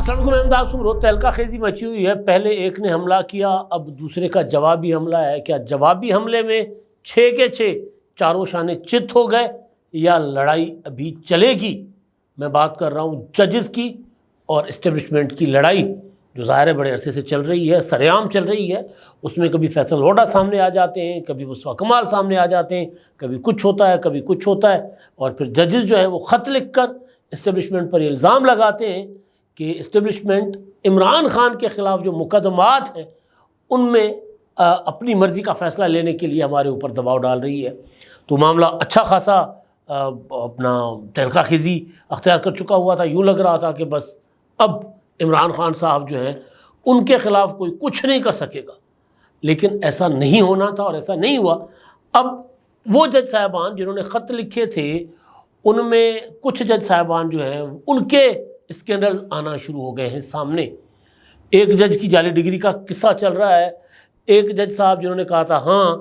السلام علیکم احمد روز تہلکہ خیزی مچی ہوئی ہے. پہلے ایک نے حملہ کیا, اب دوسرے کا جوابی حملہ ہے. کیا جوابی حملے میں 6 کے 6 چاروں شانے چت ہو گئے یا لڑائی ابھی چلے گی؟ میں بات کر رہا ہوں ججز کی اور اسٹیبلشمنٹ کی لڑائی جو ظاہر ہے بڑے عرصے سے چل رہی ہے, سر عام چل رہی ہے. اس میں کبھی فیصل ووڈا سامنے آ جاتے ہیں, کبھی مصطفیٰ کمال سامنے آ جاتے ہیں, کبھی کچھ ہوتا ہے کبھی کچھ ہوتا ہے. اور پھر ججز جو ہیں وہ خط لکھ کر اسٹیبلشمنٹ پر الزام لگاتے ہیں کہ اسٹیبلشمنٹ عمران خان کے خلاف جو مقدمات ہیں ان میں اپنی مرضی کا فیصلہ لینے کے لیے ہمارے اوپر دباؤ ڈال رہی ہے. تو معاملہ اچھا خاصا اپنا تہلکہ خیزی اختیار کر چکا ہوا تھا. یوں لگ رہا تھا کہ بس اب عمران خان صاحب جو ہیں ان کے خلاف کوئی کچھ نہیں کر سکے گا, لیکن ایسا نہیں ہونا تھا اور ایسا نہیں ہوا. اب وہ جج صاحبان جنہوں نے خط لکھے تھے ان میں کچھ جج صاحبان جو ہیں ان کے اسکینڈل آنا شروع ہو گئے ہیں سامنے. ایک جج کی جعلی ڈگری کا قصہ چل رہا ہے. ایک جج صاحب جنہوں نے کہا تھا ہاں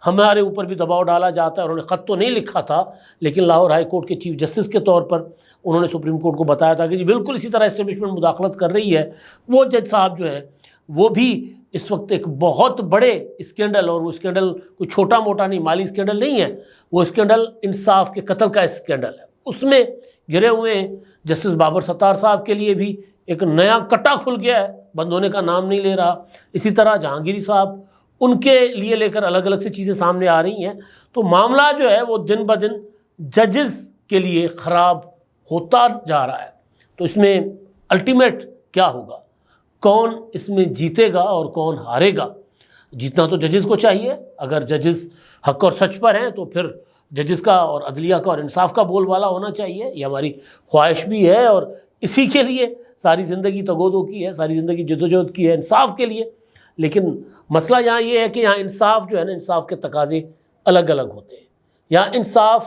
ہمارے اوپر بھی دباؤ ڈالا جاتا ہے, انہوں نے خط تو نہیں لکھا تھا لیکن لاہور ہائی کورٹ کے چیف جسٹس کے طور پر انہوں نے سپریم کورٹ کو بتایا تھا کہ جی بالکل اسی طرح اسٹیبلشمنٹ مداخلت کر رہی ہے. وہ جج صاحب جو ہیں وہ بھی اس وقت ایک بہت بڑے اسکینڈل, اور وہ اسکینڈل کوئی چھوٹا موٹا نہیں, مالی اسکینڈل نہیں ہے, وہ اسکینڈل انصاف کے قتل کا اسکینڈل ہے, اس میں گرے ہوئے ہیں. جسٹس بابر ستار صاحب کے لیے بھی ایک نیا کٹا کھل گیا ہے, بند ہونے کا نام نہیں لے رہا. اسی طرح جہانگیری صاحب ان کے لیے لے کر الگ الگ سے چیزیں سامنے آ رہی ہیں. تو معاملہ جو ہے وہ دن بدن ججز کے لیے خراب ہوتا جا رہا ہے. تو اس میں الٹیمیٹ کیا ہوگا, کون اس میں جیتے گا اور کون ہارے گا؟ جیتنا تو ججز کو چاہیے. اگر ججز حق اور سچ پر ہیں تو پھر ججز کا اور عدلیہ کا اور انصاف کا بول بالا ہونا چاہیے. یہ ہماری خواہش بھی ہے اور اسی کے لیے ساری زندگی تگودو کی ہے, ساری زندگی جدوجہد کی ہے انصاف کے لیے. لیکن مسئلہ یہاں یہ ہے کہ یہاں انصاف جو ہے نا, انصاف کے تقاضے الگ الگ ہوتے ہیں. یہاں انصاف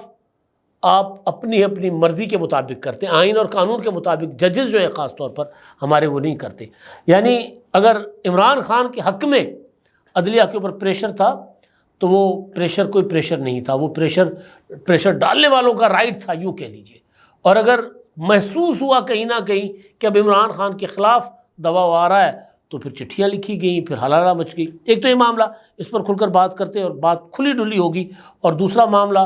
آپ اپنی اپنی مرضی کے مطابق کرتے ہیں, آئین اور قانون کے مطابق. ججز جو ہے خاص طور پر ہمارے وہ نہیں کرتے. یعنی اگر عمران خان کے حق میں عدلیہ کے اوپر پریشر تھا تو وہ پریشر کوئی پریشر نہیں تھا, وہ پریشر ڈالنے والوں کا رائٹ تھا یوں کہہ لیجئے. اور اگر محسوس ہوا کہیں نہ کہیں کہ اب عمران خان کے خلاف دباؤ آ رہا ہے تو پھر چٹھیاں لکھی گئیں, پھر ہلالہ مچ گئی. ایک تو یہ معاملہ, اس پر کھل کر بات کرتے ہیں اور بات کھلی ڈلی ہوگی. اور دوسرا معاملہ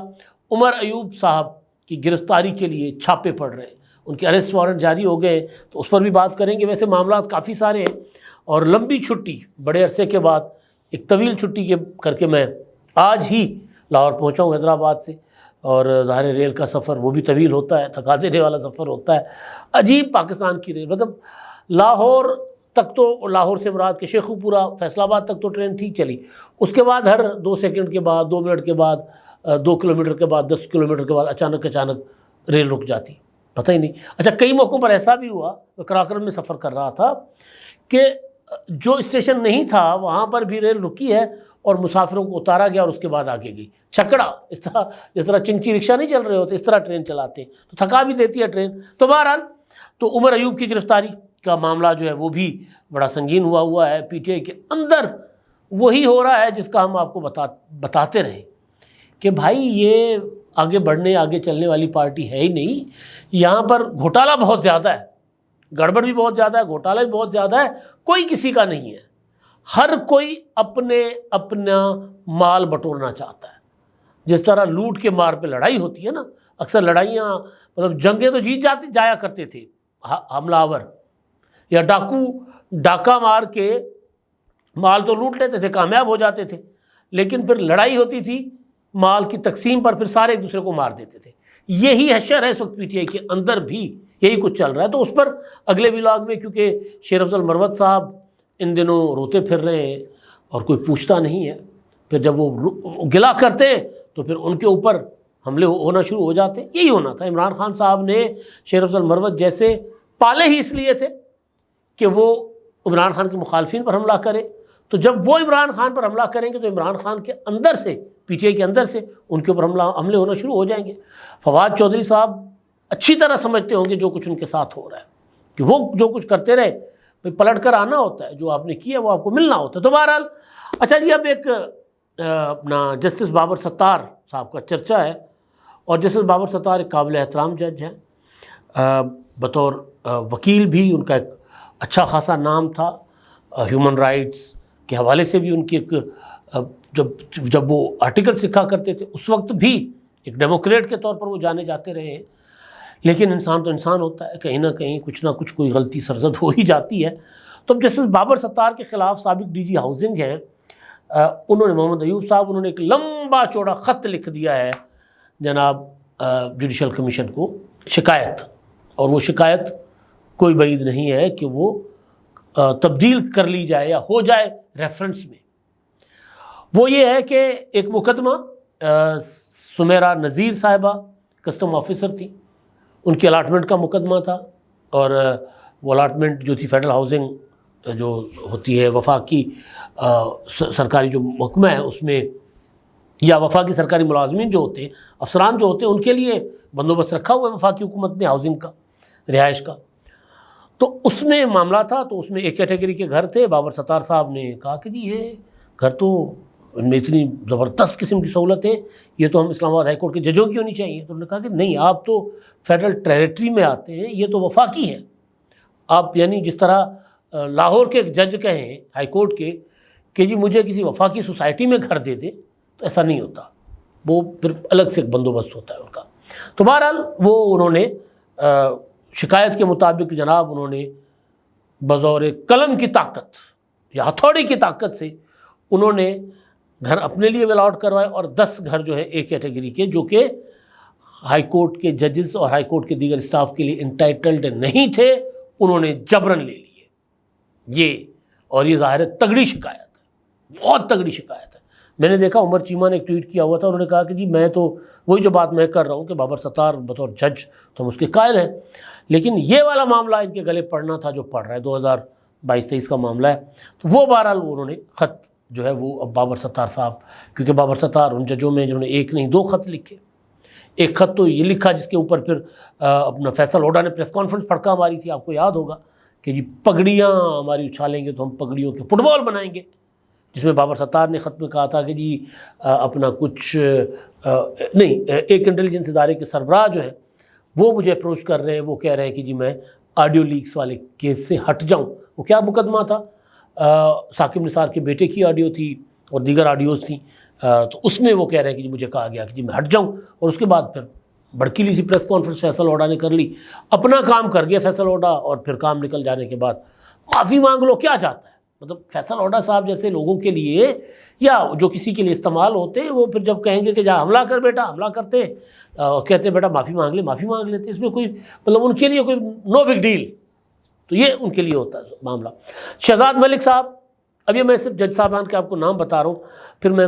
عمر ایوب صاحب کی گرفتاری کے لیے چھاپے پڑ رہے ہیں, ان کے اریسٹ وارنٹ جاری ہو گئے, تو اس پر بھی بات کریں گے. ویسے معاملات کافی سارے ہیں اور لمبی چھٹی بڑے عرصے کے بعد, ایک طویل چھٹی کر کے میں آج ہی لاہور پہنچا ہوں حیدرآباد سے. اور ظاہر ریل کا سفر وہ بھی طویل ہوتا ہے, تھکا دینے والا سفر ہوتا ہے. عجیب پاکستان کی ریل, مطلب لاہور تک تو, لاہور سے مراد کے شیخو پورہ فیصل آباد تک تو ٹرین ٹھیک چلی, اس کے بعد ہر 2 سیکنڈ کے بعد, 2 منٹ کے بعد, 2 کلومیٹر کے بعد, 10 کلومیٹر کے بعد اچانک ریل رک جاتی, پتہ ہی نہیں. اچھا کئی موقعوں پر ایسا بھی ہوا, میں کراکرم میں سفر کر رہا تھا کہ جو اسٹیشن نہیں تھا وہاں پر بھی ریل رکی ہے اور مسافروں کو اتارا گیا اور اس کے بعد آگے گئی. چھکڑا, اس طرح جس طرح چنچی رکشہ نہیں چل رہے ہوتے اس طرح ٹرین چلاتے ہیں, تو تھکا بھی دیتی ہے ٹرین. تو بہرحال تو عمر ایوب کی گرفتاری کا معاملہ جو ہے وہ بھی بڑا سنگین ہوا ہے. پی ٹی آئی کے اندر وہی ہو رہا ہے جس کا ہم آپ کو بتاتے رہے کہ بھائی یہ آگے بڑھنے آگے چلنے والی پارٹی ہے ہی نہیں. یہاں پر گھوٹالہ بہت زیادہ ہے, گڑبڑ بھی بہت زیادہ ہے, گھوٹالہ بھی بہت زیادہ ہے. کوئی کسی کا نہیں ہے, ہر کوئی اپنا مال بٹورنا چاہتا ہے. جس طرح لوٹ کے مار پہ لڑائی ہوتی ہے نا, اکثر لڑائیاں مطلب جنگیں تو جیت جایا کرتے تھے حملہ آور یا ڈاکہ مار کے مال تو لوٹ لیتے تھے, کامیاب ہو جاتے تھے, لیکن پھر لڑائی ہوتی تھی مال کی تقسیم پر, پھر سارے ایک دوسرے کو مار دیتے تھے. یہی حشر ہے اس وقت پی ٹی آئی کے اندر بھی, یہی کچھ چل رہا ہے. تو اس پر اگلے ولاگ میں, کیونکہ شیر افضل مروت صاحب ان دنوں روتے پھر رہے ہیں اور کوئی پوچھتا نہیں ہے, پھر جب وہ گلا کرتے ہیں تو پھر ان کے اوپر حملے ہونا شروع ہو جاتے ہیں. یہی ہونا تھا. عمران خان صاحب نے شیر افضل مروت جیسے پالے ہی اس لیے تھے کہ وہ عمران خان کے مخالفین پر حملہ کرے. تو جب وہ عمران خان پر حملہ کریں گے تو عمران خان کے اندر سے, پی ٹی آئی کے اندر سے ان کے اوپر حملے ہونا شروع ہو جائیں گے. فواد چودھری صاحب اچھی طرح سمجھتے ہوں گے جو کچھ ان کے ساتھ ہو رہا ہے, کہ وہ جو کچھ کرتے رہے پلٹ کر آنا ہوتا ہے, جو آپ نے کیا وہ آپ کو ملنا ہوتا ہے. تو بہرحال اچھا جی, اب ایک اپنا جسٹس بابر ستار صاحب کا چرچا ہے, اور جسٹس بابر ستار ایک قابل احترام جج ہیں, بطور وکیل بھی ان کا ایک اچھا خاصا نام تھا، ہیومن رائٹس کے حوالے سے بھی ان کی ایک جب وہ آرٹیکلس لکھا کرتے تھے اس وقت بھی ایک ڈیموکریٹ کے طور پر وہ جانے جاتے رہے ہیں، لیکن انسان تو انسان ہوتا ہے، کہیں نہ کہیں کچھ نہ کچھ کوئی غلطی سرزد ہو ہی جاتی ہے۔ تو اب جسٹس بابر ستار کے خلاف سابق ڈی جی ہاؤسنگ ہیں، انہوں نے محمد ایوب صاحب، انہوں نے ایک لمبا چوڑا خط لکھ دیا ہے جناب جوڈیشل کمیشن کو، شکایت، اور وہ شکایت کوئی بعید نہیں ہے کہ وہ تبدیل کر لی جائے یا ہو جائے ریفرنس میں۔ وہ یہ ہے کہ ایک مقدمہ سمیرہ نذیر صاحبہ کسٹم آفیسر تھی، ان کی الاٹمنٹ کا مقدمہ تھا، اور وہ الاٹمنٹ جو تھی فیڈرل ہاؤسنگ جو ہوتی ہے وفاقی سرکاری جو محکمہ ہے اس میں، یا وفاقی سرکاری ملازمین جو ہوتے ہیں، افسران جو ہوتے ہیں، ان کے لیے بندوبست رکھا ہوا ہے وفاقی حکومت نے ہاؤسنگ کا، رہائش کا۔ تو اس میں معاملہ تھا، تو اس میں ایک کیٹیگری کے گھر تھے۔ بابر ستار صاحب نے کہا کہ جی یہ گھر تو ان میں اتنی زبردست قسم کی سہولت ہے، یہ تو ہم اسلام آباد ہائی کورٹ کے ججوں کی ہونی چاہیے۔ تو انہوں نے کہا کہ نہیں، آپ تو فیڈرل ٹریٹری میں آتے ہیں، یہ تو وفاقی ہے۔ آپ یعنی جس طرح لاہور کے ایک جج کہیں ہائی کورٹ کے کہ جی مجھے کسی وفاقی سوسائٹی میں گھر دے دے، تو ایسا نہیں ہوتا، وہ پھر الگ سے ایک بندوبست ہوتا ہے ان کا۔ تو بہرحال وہ انہوں نے شکایت کے مطابق جناب انہوں نے بظور قلم کی طاقت یا ہتھوڑی کی طاقت سے انہوں نے گھر اپنے لیے الاٹ کروائے، اور 10 گھر جو ہے ایک کیٹیگری کے جو کہ ہائی کورٹ کے ججز اور ہائی کورٹ کے دیگر اسٹاف کے لیے انٹائٹلڈ نہیں تھے، انہوں نے جبراً لے لیے یہ۔ اور یہ ظاہر ہے تگڑی شکایت ہے، بہت تگڑی شکایت ہے۔ میں نے دیکھا عمر چیمہ نے ایک ٹویٹ کیا ہوا تھا، انہوں نے کہا کہ جی میں تو وہی جو بات میں کر رہا ہوں کہ بابر ستار بطور جج تو ہم اس کے قائل ہیں، لیکن یہ والا معاملہ ان کے گلے پڑنا تھا جو پڑ رہا ہے، 2022-23 کا معاملہ ہے۔ تو وہ بہرحال انہوں نے خط جو ہے وہ اب بابر ستار صاحب، کیونکہ بابر ستار ان ججوں میں جنہوں نے ایک نہیں 2 خط لکھے، ایک خط تو یہ لکھا جس کے اوپر پھر اپنا فیصل ہوڈا نے پریس کانفرنس پھڑکا ماری تھی، آپ کو یاد ہوگا کہ جی پگڑیاں ہماری اچھالیں گے تو ہم پگڑیوں کے فٹ بال بنائیں گے، جس میں بابر ستار نے خط میں کہا تھا کہ جی اپنا کچھ نہیں، ایک انٹیلیجنس ادارے کے سربراہ جو ہیں وہ مجھے اپروچ کر رہے ہیں، وہ کہہ رہے ہیں کہ جی میں آڈیو لیکس والے کیس سے ہٹ جاؤں۔ وہ کیا مقدمہ تھا؟ ثاقب نثار کے بیٹے کی آڈیو تھی اور دیگر آڈیوز تھیں، تو اس میں وہ کہہ رہے ہیں کہ جی مجھے کہا گیا کہ جی میں ہٹ جاؤں، اور اس کے بعد پھر بڑکیلی سی پریس کانفرنس فیصل ہوڈا نے کر لی، اپنا کام کر گیا فیصل ہوڈا، اور پھر کام نکل جانے کے بعد معافی مانگ لو، کیا چاہتا ہے؟ مطلب فیصل ہوڈا صاحب جیسے لوگوں کے لیے یا جو کسی کے لیے استعمال ہوتے ہیں، وہ پھر جب کہیں گے کہ جا حملہ کر بیٹا، حملہ کرتے ہیں، کہتے ہیں بیٹا معافی مانگ لے، معافی مانگ لیتے، اس میں کوئی مطلب ان کے لیے کوئی نو بگ ڈیل، تو یہ ان کے لیے ہوتا ہے معاملہ۔ شہزاد ملک صاحب، اب یہ میں صرف جج صاحبان کے آپ کو نام بتا رہا ہوں، پھر میں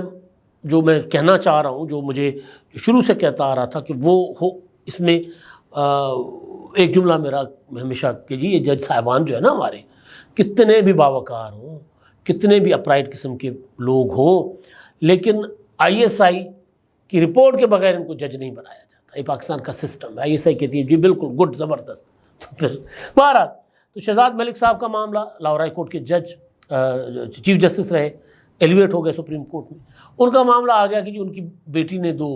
کہنا چاہ رہا ہوں جو مجھے شروع سے کہتا آ رہا تھا کہ وہ ہو، اس میں ایک جملہ میرا ہمیشہ کہ جی یہ جج صاحبان جو ہے نا ہمارے، کتنے بھی باوقار ہوں، کتنے بھی اپرائٹ قسم کے لوگ ہوں، لیکن ISI کی رپورٹ کے بغیر ان کو جج نہیں بنایا جاتا۔ یہ پاکستان کا سسٹم ہے، ISI کہتی ہے جی بالکل گڈ، زبردست۔ تو پھر بہرحال تو شہزاد ملک صاحب کا معاملہ، لاہور ہائی کورٹ کے جج چیف جسٹس رہے، ایلیویٹ ہو گئے سپریم کورٹ میں، ان کا معاملہ آ گیا کہ جی ان کی بیٹی نے 2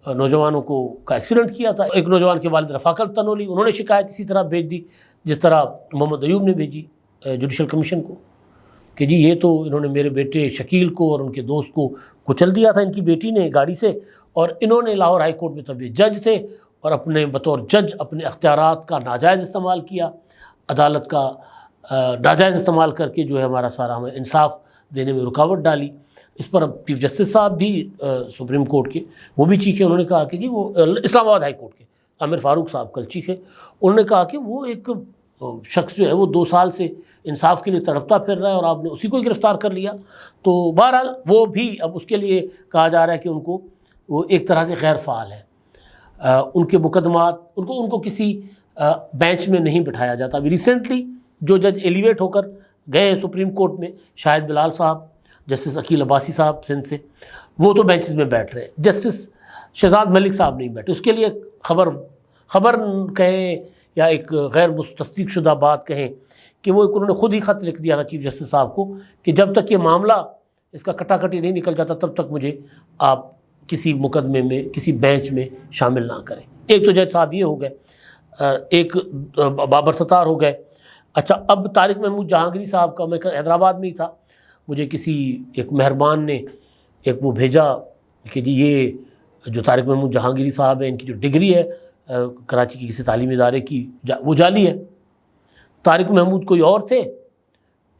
نوجوانوں کا ایکسیڈنٹ کیا تھا۔ ایک نوجوان کے والد رفاقت تنولی، انہوں نے شکایت اسی طرح بھیج دی جس طرح محمد ایوب نے بھیجی جوڈیشل کمیشن کو کہ جی یہ تو انہوں نے میرے بیٹے شکیل کو اور ان کے دوست کو کچل دیا تھا ان کی بیٹی نے گاڑی سے، اور انہوں نے لاہور ہائی کورٹ میں تب یہ جج تھے اور اپنے بطور جج اپنے اختیارات کا ناجائز استعمال کیا، عدالت کا ناجائز استعمال کر کے جو ہے ہمارا سارا ہمیں انصاف دینے میں رکاوٹ ڈالی۔ اس پر اب چیف جسٹس صاحب بھی سپریم کورٹ کے وہ بھی چیخے، انہوں نے کہا کہ جی وہ اسلام آباد ہائی کورٹ کے عامر فاروق صاحب کل چیخے، انہوں نے کہا کہ وہ ایک شخص جو ہے وہ 2 سال سے انصاف کے لیے تڑپتا پھر رہا ہے اور آپ نے اسی کو گرفتار کر لیا۔ تو بہرحال وہ بھی اب اس کے لیے کہا جا رہا ہے کہ ان کو وہ ایک طرح سے غیر فعال ہے، ان کے مقدمات ان کو کسی بینچ میں نہیں بٹھایا جاتا۔ ابھی ریسنٹلی جو جج ایلیویٹ ہو کر گئے ہیں سپریم کورٹ میں، شاہد بلال صاحب، جسٹس عقیل عباسی صاحب سندھ سے، وہ تو بینچز میں بیٹھ رہے ہیں، جسٹس شہزاد ملک صاحب نہیں بیٹھے۔ اس کے لیے خبر کہیں یا ایک غیر تصدیق شدہ بات کہیں کہ وہ انہوں نے خود ہی خط لکھ دیا تھا چیف جسٹس صاحب کو کہ جب تک یہ معاملہ اس کا کٹا کٹی نہیں نکل جاتا تب تک مجھے آپ کسی مقدمے میں کسی بینچ میں شامل نہ کریں۔ ایک تو جج صاحب یہ ہو گئے، ایک بابر ستار ہو گئے، اچھا، اب طارق محمود جہانگیری صاحب کا، میں حیدرآباد میں ہی تھا، مجھے کسی ایک مہربان نے ایک وہ بھیجا کہ جی یہ جو طارق محمود جہانگیری صاحب ہیں، ان کی جو ڈگری ہے کراچی کی کسی تعلیمی ادارے کی، وہ جعلی ہے۔ طارق محمود کوئی اور تھے،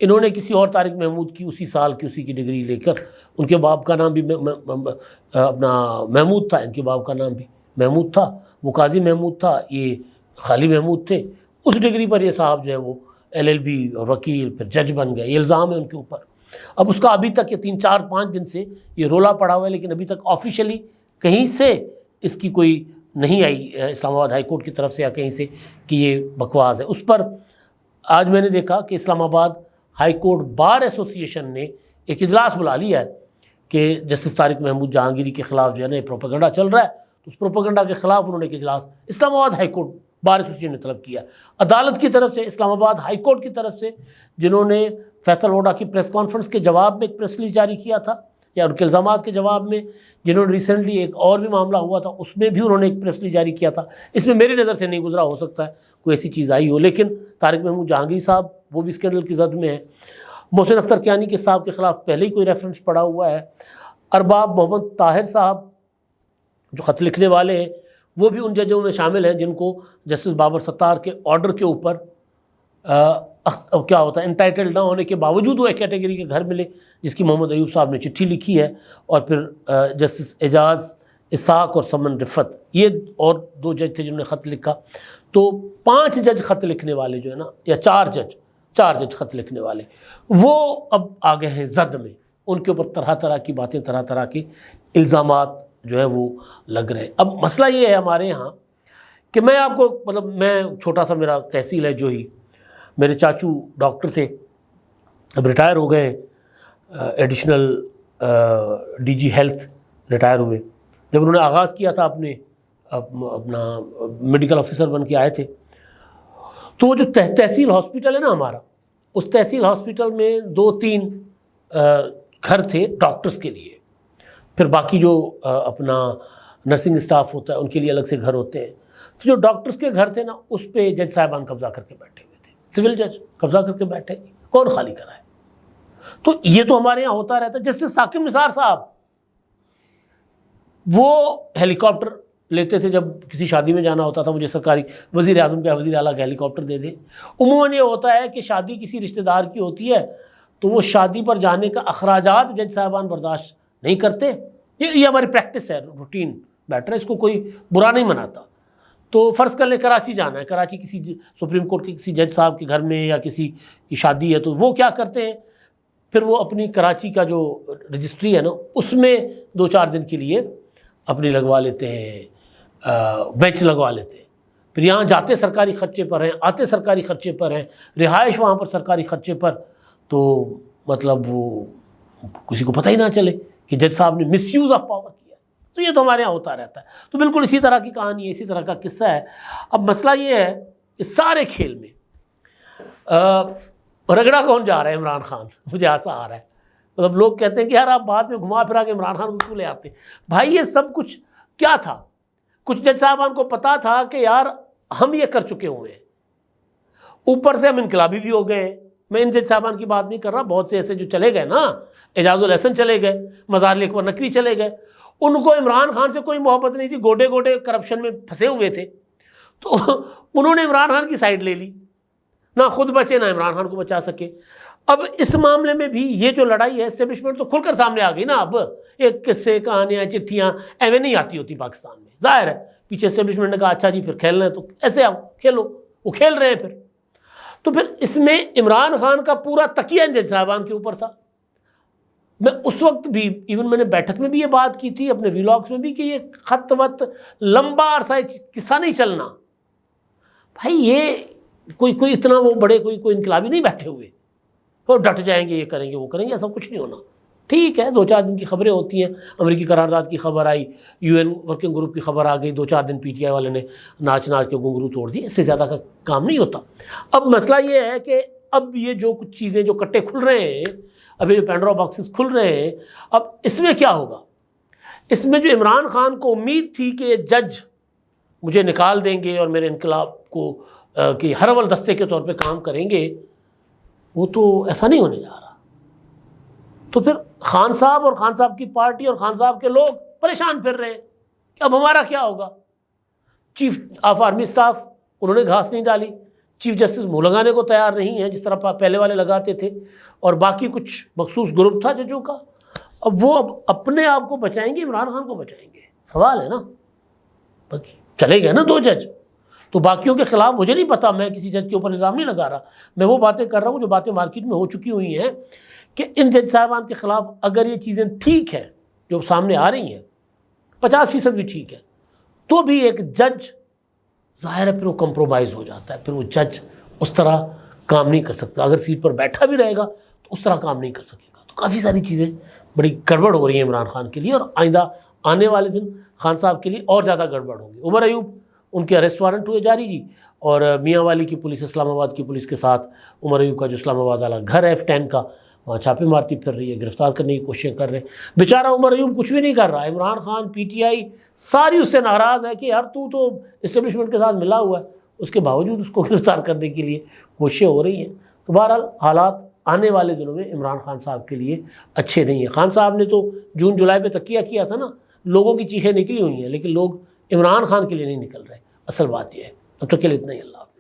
انہوں نے کسی اور طارق محمود کی اسی سال کی اسی کی ڈگری لے کر، ان کے باپ کا نام بھی اپنا محمود تھا، ان کے باپ کا نام بھی محمود تھا، وہ قاضی محمود تھا، یہ خالی محمود تھے، اس ڈگری پر یہ صاحب جو ہے وہ LLB اور وکیل، پھر جج بن گئے۔ یہ الزام ہے ان کے اوپر۔ اب اس کا ابھی تک یہ 3-4-5 دن سے یہ رولا پڑا ہوا ہے، لیکن ابھی تک آفیشیلی کہیں سے اس کی کوئی نہیں آئی اسلام آباد ہائی کورٹ کی طرف سے یا کہیں سے کہ یہ بکواس ہے۔ اس پر آج میں نے دیکھا کہ اسلام آباد ہائی کورٹ بار ایسوسی ایشن نے ایک اجلاس بلا لیا ہے کہ جسٹس طارق محمود جہانگیری کے خلاف جو ہے نا یہ پروپیگنڈا چل رہا ہے، تو اس پروپیگنڈا کے خلاف انہوں نے ایک اجلاس اسلام آباد ہائی کورٹ بار ایسوسی ایشن نے طلب کیا۔ عدالت کی طرف سے، اسلام آباد ہائی کورٹ کی طرف سے، جنہوں نے فیصل ووڈا کی پریس کانفرنس کے جواب میں ایک پریس ریلیز جاری کیا تھا، یا ان کے الزامات کے جواب میں، جنہوں نے ریسنٹلی ایک اور بھی معاملہ ہوا تھا اس میں بھی انہوں نے ایک پریس ریلیز جاری کیا تھا، اس میں میری نظر سے نہیں گزرا، ہو سکتا ہے کوئی ایسی چیز آئی ہو، لیکن طارق محمود جہانگیری صاحب وہ بھی اسکینڈل کی زد میں ہیں۔ محسن اختر کیانی کے صاحب کے خلاف پہلے ہی کوئی ریفرنس پڑا ہوا ہے۔ ارباب محمد طاہر صاحب جو خط لکھنے والے ہیں، وہ بھی ان ججوں میں شامل ہیں جن کو جسٹس بابر ستار کے آرڈر کے اوپر کیا ہوتا ہے انٹائٹل نہ ہونے کے باوجود وہ ایک کیٹیگری کے گھر ملے، جس کی محمد ایوب صاحب نے چٹھی لکھی ہے، اور پھر جسٹس اعجاز اسحاق اور سمن رفت، یہ اور 2 جج تھے جنہوں نے خط لکھا۔ تو 5 جج خط لکھنے والے جو ہے نا، یا 4 جج خط لکھنے والے، وہ اب آگے ہیں زد میں، ان کے اوپر طرح طرح کی باتیں، طرح طرح کے الزامات جو ہے وہ لگ رہے ہیں۔ اب مسئلہ یہ ہے ہمارے یہاں کہ میں آپ کو میں چھوٹا سا میرا تحصیل ہے جو ہی، میرے چاچو ڈاکٹر تھے، اب ریٹائر ہو گئے، ایڈیشنل DG ہیلتھ ریٹائر ہوئے۔ جب انہوں نے آغاز کیا تھا اپنا میڈیکل آفیسر بن کے آئے تھے، تو وہ جو تحصیل ہاسپٹل ہے نا ہمارا، اس تحصیل ہاسپٹل میں 2-3 گھر تھے ڈاکٹرز کے لیے، پھر باقی جو اپنا نرسنگ اسٹاف ہوتا ہے ان کے لیے الگ سے گھر ہوتے ہیں۔ تو جو ڈاکٹرز کے گھر تھے نا، اس پہ جج صاحبان قبضہ کر کے بیٹھے ہوئے تھے، سول جج قبضہ کر کے بیٹھے، کون خالی کرائے؟ تو یہ تو ہمارے یہاں ہوتا رہتا ہے۔ جسٹس ثاقب نثار صاحب، وہ ہیلی کاپٹر لیتے تھے جب کسی شادی میں جانا ہوتا تھا، مجھے سرکاری وزیر اعظم کا وزیر اعلیٰ کا ہیلی کاپٹر دے دیں۔ عموماً یہ ہوتا ہے کہ شادی کسی رشتہ دار کی ہوتی ہے تو وہ شادی پر جانے کا اخراجات جج صاحبان برداشت نہیں کرتے، یہ ہماری پریکٹس ہے، روٹین میٹر ہے، اس کو کوئی برا نہیں مناتا۔ تو فرض کر لیں کراچی جانا ہے، کراچی کسی سپریم کورٹ کے کسی جج صاحب کے گھر میں یا کسی کی شادی ہے، تو وہ کیا کرتے ہیں، پھر وہ اپنی کراچی کا جو رجسٹری ہے نا، اس میں 2-4 دن کے لیے اپنی لگوا لیتے ہیں، بینچ لگوا لیتے ہیں، پھر یہاں جاتے سرکاری خرچے پر ہیں، آتے سرکاری خرچے پر ہیں، رہائش وہاں پر سرکاری خرچے پر، تو مطلب وہ کسی کو پتہ ہی نہ چلے کہ جج صاحب نے مس یوز آف پاور کیا۔ تو یہ تو ہمارے یہاں ہوتا رہتا ہے۔ تو بالکل اسی طرح کی کہانی ہے، اسی طرح کا قصہ ہے۔ اب مسئلہ یہ ہے اس سارے کھیل میں رگڑا کون جا رہا ہے؟ عمران خان۔ مجھے ایسا آ رہا ہے، مطلب لوگ کہتے ہیں کہ یار آپ بعد میں گھما پھرا کے عمران خان کو کیوں لے آتے ہیں؟ بھائی یہ سب کچھ کیا تھا؟ کچھ جج صاحبان کو پتا تھا کہ یار ہم یہ کر چکے ہوئے ہیں، اوپر سے ہم انقلابی بھی ہو گئے ہیں۔ میں ان جج صاحبان کی بات نہیں کر رہا، بہت سے ایسے جو چلے گئے نا، اعجاز الحسن چلے گئے، مزار اکبر نقوی چلے گئے، ان کو عمران خان سے کوئی محبت نہیں تھی، گوڈے گوڈے کرپشن میں پھنسے ہوئے تھے، تو انہوں نے عمران خان کی سائڈ لے لی، نہ خود بچے نہ عمران خان کو بچا سکے۔ اب اس معاملے میں بھی یہ جو لڑائی ہے اسٹیبلشمنٹ تو کھل کر سامنے آ گئی نا۔ اب ایک قصے کہانیاں چٹھیاں ایویں نہیں آتی ہوتی پاکستان میں، ظاہر ہے پیچھے اسٹیبلشمنٹ نے کہا اچھا جی پھر کھیلنا ہے تو ایسے آؤ کھیلو، وہ کھیل رہے ہیں پھر۔ تو پھر اس میں عمران خان کا پورا تکیہ جج صاحبان کے اوپر تھا۔ میں اس وقت بھی ایون میں نے بیٹھک میں بھی یہ بات کی تھی، اپنے ویلاگس میں بھی، کہ یہ خط وط لمبا عرصہ قصہ نہیں چلنا بھائی، یہ کوئی اتنا وہ بڑے کوئی انقلابی نہیں بیٹھے ہوئے وہ ڈٹ جائیں گے، یہ کریں گے وہ کریں گے، ایسا کچھ نہیں ہونا۔ ٹھیک ہے 2-4 دن کی خبریں ہوتی ہیں، امریکی قرارداد کی خبر آئی، UN ورکنگ گروپ کی خبر آ گئی، 2-4 دن PTI والے نے ناچ کے گھنگرو توڑ دی، اس سے زیادہ کا کام نہیں ہوتا۔ اب مسئلہ یہ ہے کہ اب یہ جو کچھ چیزیں جو کٹے کھل رہے ہیں، اب یہ جو پینڈورا باکسز کھل رہے ہیں، اب اس میں کیا ہوگا؟ اس میں جو عمران خان کو امید تھی کہ یہ جج مجھے نکال دیں گے اور میرے انقلاب کو کہ ہر اول دستے کے طور پہ کام کریں گے، وہ تو ایسا نہیں ہونے جا رہا۔ تو پھر خان صاحب اور خان صاحب کی پارٹی اور خان صاحب کے لوگ پریشان پھر رہے ہیں کہ اب ہمارا کیا ہوگا۔ چیف آف آرمی اسٹاف انہوں نے گھاس نہیں ڈالی، چیف جسٹس منہ لگانے کو تیار نہیں ہیں جس طرح پہلے والے لگاتے تھے، اور باقی کچھ مخصوص گروپ تھا ججوں کا۔ اب وہ اپنے آپ کو بچائیں گے، عمران خان کو بچائیں گے؟ سوال ہے نا۔ بس چلے گئے نا 2 جج، تو باقیوں کے خلاف مجھے نہیں پتا، میں کسی جج کے اوپر الزام نہیں لگا رہا، میں وہ باتیں کر رہا ہوں جو باتیں مارکیٹ میں ہو چکی ہوئی ہیں کہ ان جج صاحبان کے خلاف اگر یہ چیزیں ٹھیک ہیں جو سامنے آ رہی ہیں، 50% بھی ٹھیک ہے، تو بھی ایک جج ظاہر ہے پھر وہ کمپرومائز ہو جاتا ہے، پھر وہ جج اس طرح کام نہیں کر سکتا، اگر سیٹ پر بیٹھا بھی رہے گا تو اس طرح کام نہیں کر سکے گا۔ تو کافی ساری چیزیں بڑی گڑبڑ ہو رہی ہیں عمران خان کے لیے، اور آئندہ آنے والے دن خان صاحب کے لیے اور زیادہ گڑبڑ ہوں گی۔ عمر ایوب ان کے اریسٹ وارنٹ ہوئے جاری جی، اور میاں والی کی پولیس، اسلام آباد کی پولیس کے ساتھ عمر ایوب کا جو اسلام آباد والا گھر ہے F10 کا، وہاں چھاپے مارتی پھر رہی ہے، گرفتار کرنے کی کوششیں کر رہے ہیں۔ بیچارہ عمر ایوب کچھ بھی نہیں کر رہا، عمران خان PTI ساری اس سے ناراض ہے کہ یار تو اسٹیبلشمنٹ کے ساتھ ملا ہوا ہے، اس کے باوجود اس کو گرفتار کرنے کے لیے کوششیں ہو رہی ہیں۔ تو بہرحال حالات آنے والے دنوں میں عمران خان صاحب کے لیے اچھے نہیں ہیں۔ خان صاحب نے تو جون جولائی پہ تکیہ کیا تھا نا، لوگوں کی چیخیں نکلی ہوئی ہیں، لیکن لوگ عمران خان کے لیے نہیں نکل رہے، اصل بات یہ ہے۔ اب تک کے لیے اتنا ہی، اللہ حافظ۔